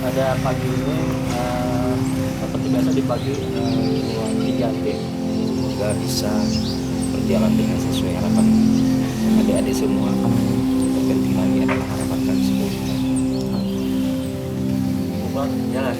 Pada pagi ini seperti biasa dibagi 3 tim semoga bisa berjalan dengan sesuai harapan adik-adik semua. Terpenting lagi adalah harapan kami semua. jalan.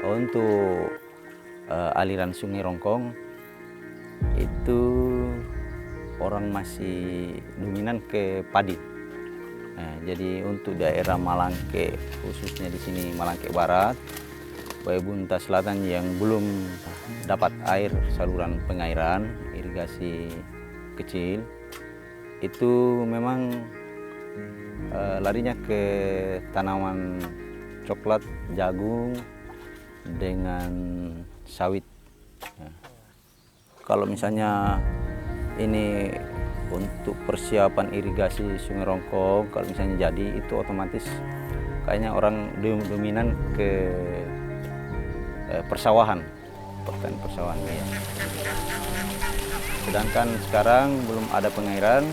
Untuk aliran Sungai Rongkong itu orang masih dominan ke padi. Jadi untuk daerah Malangke, khususnya di sini Malangke Barat, Baebunta Selatan yang belum dapat air saluran pengairan irigasi kecil, itu memang larinya ke tanaman coklat, jagung, dengan sawit. Kalau misalnya ini untuk persiapan irigasi Sungai Rongkong, kalau misalnya jadi itu otomatis kayaknya orang dominan ke persawahan, pertanian persawahan ya. Sedangkan sekarang belum ada pengairan.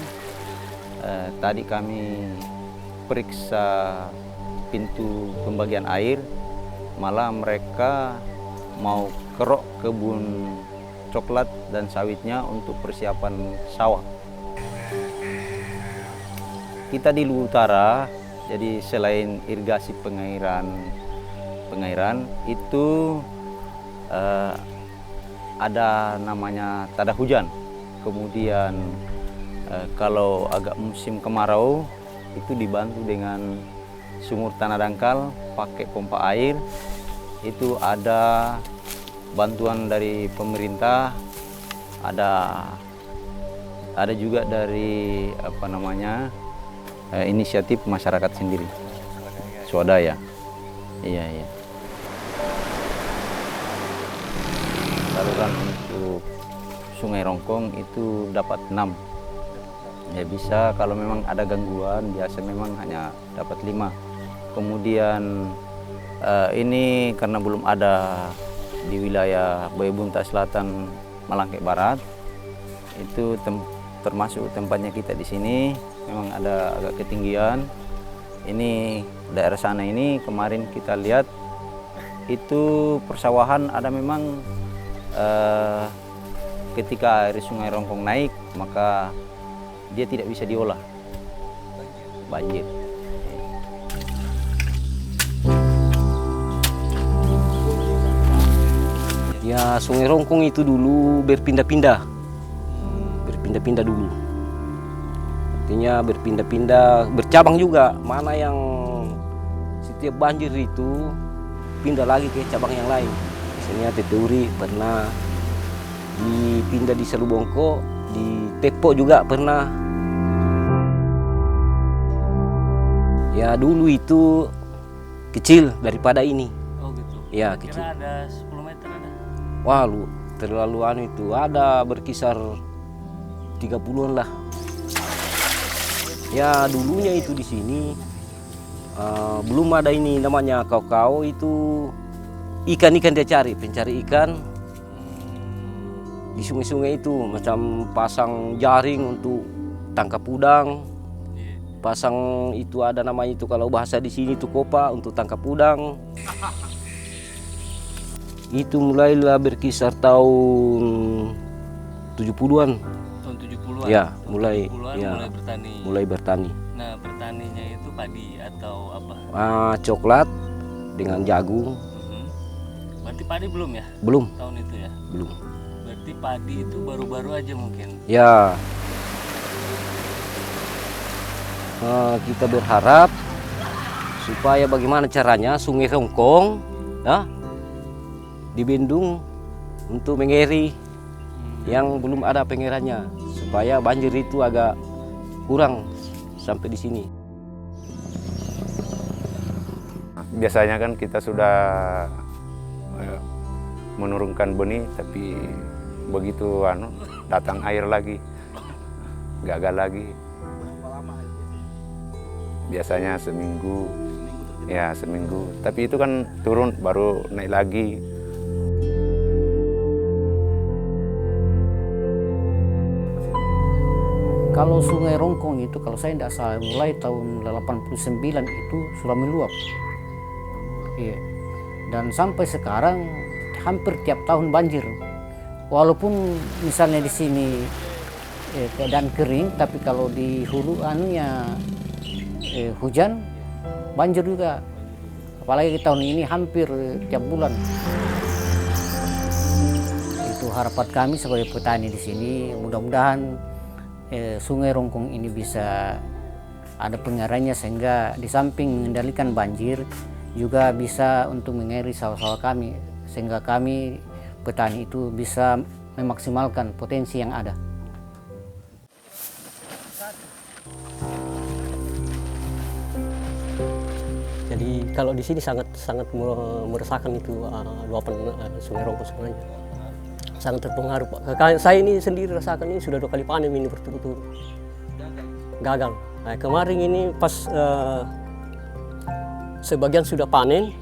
Tadi kami periksa pintu pembagian air, malah mereka mau kerok kebun coklat dan sawitnya untuk persiapan sawah. Kita di Luwu Utara, jadi selain irigasi pengairan itu ada namanya tada hujan. Kemudian kalau agak musim kemarau itu dibantu dengan sumur tanah dangkal pakai pompa air. Itu ada bantuan dari pemerintah, ada juga dari inisiatif masyarakat sendiri, swadaya. Iya. Saluran untuk Sungai Rongkong itu dapat 6. Ya bisa, kalau memang ada gangguan biasa memang hanya dapat 5. Kemudian ini karena belum ada di wilayah Baebunta Selatan, Malangke Barat, itu termasuk tempatnya kita di sini memang ada agak ketinggian. Ini daerah sana ini kemarin kita lihat itu persawahan ada memang ketika air Sungai Rongkong naik maka dia tidak bisa diolah, banjir. Ya, Sungai Rongkong itu dulu berpindah-pindah dulu. Artinya berpindah-pindah, bercabang juga. Mana yang setiap banjir itu pindah lagi ke cabang yang lain. Misalnya Teturi pernah dipindah di Selubongko, di Tepo juga pernah. Ya dulu itu kecil daripada ini. Oh gitu. Ya kecil. Kira ada 10 meter ada. Wah, terlalu itu ada berkisar 30-an lah. Ya dulunya itu di sini belum ada ini namanya kau-kau, itu ikan dia cari, pencari ikan. di sungai-sungai itu, macam pasang jaring untuk tangkap udang, pasang itu ada namanya itu kalau bahasa di sini itu kopa untuk tangkap udang. Itu mulailah berkisar tahun 70-an. Tahun 70-an. Ya, mulai 70-an ya, mulai bertani. mulai bertani. Nah, bertaninya itu padi atau apa? Coklat dengan jagung. Berarti padi belum ya? Belum, Tahun itu ya? belum. Berarti padi itu baru-baru aja mungkin. Ya, kita berharap supaya bagaimana caranya Sungai Rongkong ya, dibendung untuk mengeri yang belum ada pengerannya, supaya banjir itu agak kurang sampai di sini. Biasanya kan kita sudah menurunkan benih, tapi begitu datang air lagi, gagal lagi. Biasanya seminggu, ya seminggu. Tapi itu kan turun baru naik lagi. Kalau Sungai Rongkong itu kalau saya tidak salah mulai tahun 89 itu sudah meluap. Iya. Dan sampai sekarang hampir tiap tahun banjir. Walaupun misalnya di sini keadaan kering, tapi kalau di hulu hujan banjir juga. Apalagi tahun ini hampir tiap bulan. Itu harapan kami sebagai petani di sini, mudah-mudahan Sungai Rongkong ini bisa ada pengerannya sehingga di samping mengendalikan banjir juga bisa untuk mengeri sawah-sawah kami, sehingga kami petani itu bisa memaksimalkan potensi yang ada. Jadi kalau di sini sangat meresahkan itu luapan Sungai Rongkong sebenarnya. Sangat terpengaruh Pak. Saya ini sendiri rasakan ini sudah 2 kali panen ini berturut-turut. Gagal. Nah, kemarin ini pas sebagian sudah panen,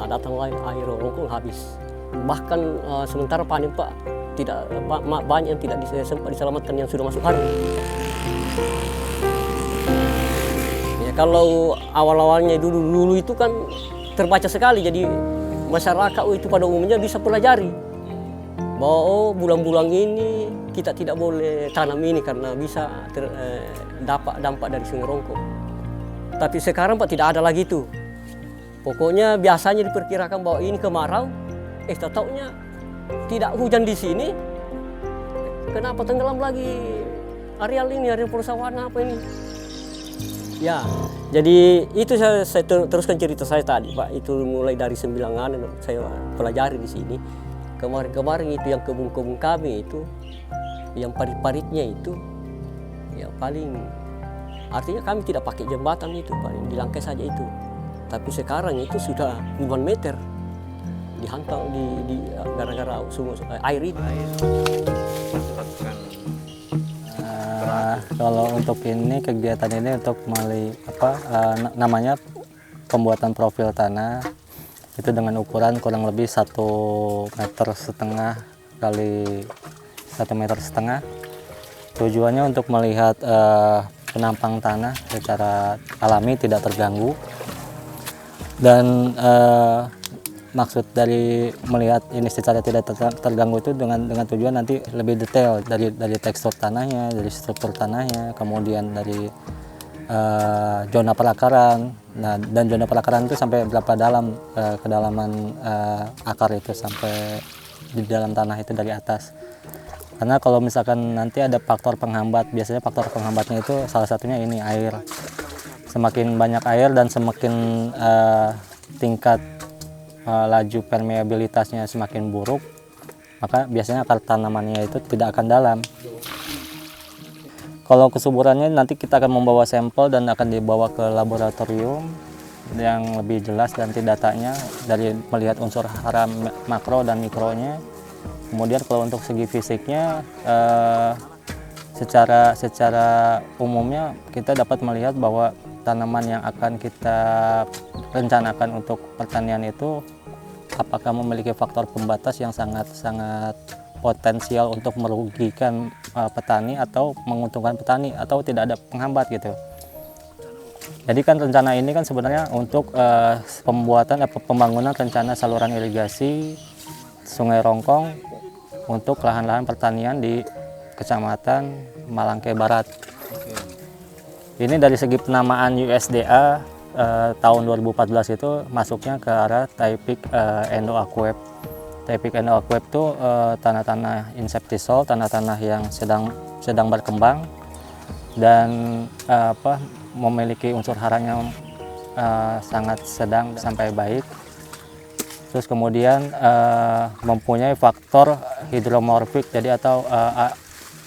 datang air Rongkong habis. Bahkan sementara panen Pak, tidak banyak yang tidak sempat diselamatkan yang sudah masuk hari. Ya, kalau awal-awalnya dulu itu kan terbaca sekali, jadi masyarakat itu pada umumnya bisa pelajari bahwa bulan-bulan ini kita tidak boleh tanam ini karena bisa dapat dampak dari Sungai Rongkong. Tapi sekarang Pak tidak ada lagi itu. Pokoknya biasanya diperkirakan bahwa ini kemarau, tahu-taunya tidak hujan di sini. Kenapa tenggelam lagi areal ini, areal persawahan apa ini? Ya, jadi itu saya teruskan cerita saya tadi Pak. Itu mulai dari 9-an saya pelajari di sini. Kemarin itu yang kebun-kebun kami itu, yang parit-paritnya itu, ya paling artinya kami tidak pakai jembatan itu, paling dilangkai saja itu. Tapi sekarang itu sudah puluhan meter dihantam di gara-gara air itu. Kalau untuk ini kegiatan ini untuk namanya pembuatan profil tanah. Itu dengan ukuran kurang lebih 1,5 meter kali 1,5 meter. Tujuannya untuk melihat penampang tanah secara alami tidak terganggu, dan maksud dari melihat ini secara tidak terganggu itu dengan tujuan nanti lebih detail dari tekstur tanahnya, dari struktur tanahnya, kemudian dari zona perakaran. Nah, dan zona perakaran itu sampai berapa dalam kedalaman akar itu sampai di dalam tanah itu dari atas. Karena kalau misalkan nanti ada faktor penghambat, biasanya faktor penghambatnya itu salah satunya ini air. Semakin banyak air dan semakin tingkat laju permeabilitasnya semakin buruk, maka biasanya akar tanamannya itu tidak akan dalam. Kalau kesuburannya nanti kita akan membawa sampel dan akan dibawa ke laboratorium yang lebih jelas nanti datanya dari melihat unsur hara makro dan mikronya. Kemudian kalau untuk segi fisiknya secara umumnya kita dapat melihat bahwa tanaman yang akan kita rencanakan untuk pertanian itu apakah memiliki faktor pembatas yang sangat potensial untuk merugikan petani atau menguntungkan petani atau tidak ada penghambat gitu. Jadi kan rencana ini kan sebenarnya untuk pembangunan rencana saluran irigasi Sungai Rongkong untuk lahan-lahan pertanian di Kecamatan Malangke Barat. Ini dari segi penamaan USDA tahun 2014 itu masuknya ke arah Taipik Endo-Aquep. Taipik Endo-Aquep itu tanah-tanah insectisol, tanah-tanah yang sedang berkembang dan memiliki unsur haranya sangat sedang sampai baik. Terus kemudian mempunyai faktor hidromorfik, jadi atau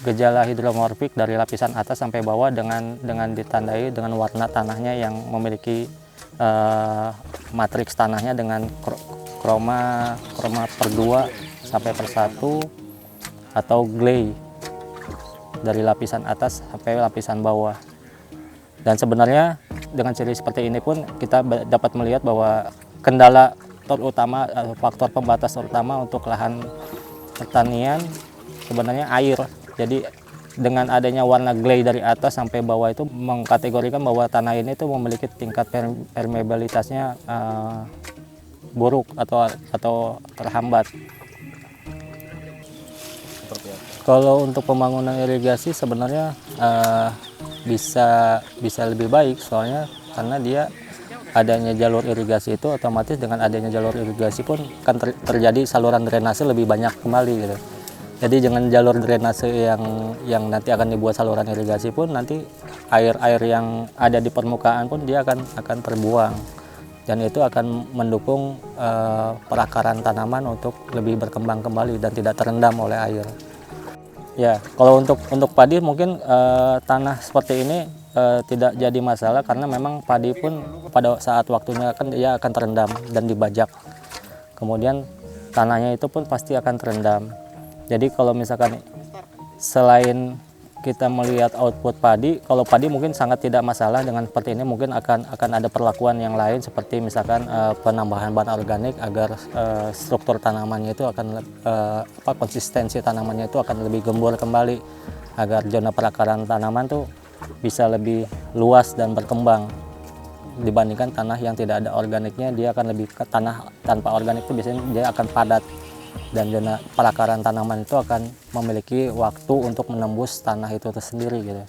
gejala hidromorfik dari lapisan atas sampai bawah dengan ditandai dengan warna tanahnya yang memiliki matriks tanahnya dengan kroma per 2 sampai per 1 atau gley dari lapisan atas sampai lapisan bawah. Dan sebenarnya dengan ciri seperti ini pun kita dapat melihat bahwa kendala terutama, faktor pembatas terutama untuk lahan pertanian sebenarnya air. Jadi dengan adanya warna gley dari atas sampai bawah itu mengkategorikan bahwa tanah ini itu memiliki tingkat permeabilitasnya buruk atau terhambat. Kalau untuk pembangunan irigasi sebenarnya bisa lebih baik, soalnya karena dia adanya jalur irigasi itu otomatis dengan adanya jalur irigasi pun kan terjadi saluran drainase lebih banyak kembali gitu. Jadi dengan jalur drainase yang nanti akan dibuat saluran irigasi pun nanti air-air yang ada di permukaan pun dia akan terbuang dan itu akan mendukung perakaran tanaman untuk lebih berkembang kembali dan tidak terendam oleh air. Ya, kalau untuk padi mungkin tanah seperti ini tidak jadi masalah karena memang padi pun pada saat waktunya kan dia akan terendam dan dibajak. Kemudian tanahnya itu pun pasti akan terendam. Jadi kalau misalkan selain kita melihat output padi, kalau padi mungkin sangat tidak masalah dengan seperti ini, mungkin akan ada perlakuan yang lain seperti misalkan penambahan bahan organik agar struktur tanamannya itu akan konsistensi tanamannya itu akan lebih gembur kembali agar zona perakaran tanaman tuh bisa lebih luas dan berkembang dibandingkan tanah yang tidak ada organiknya. Dia akan lebih ke tanah tanpa organik itu biasanya dia akan padat dan zona perakaran tanaman itu akan memiliki waktu untuk menembus tanah itu tersendiri gitu.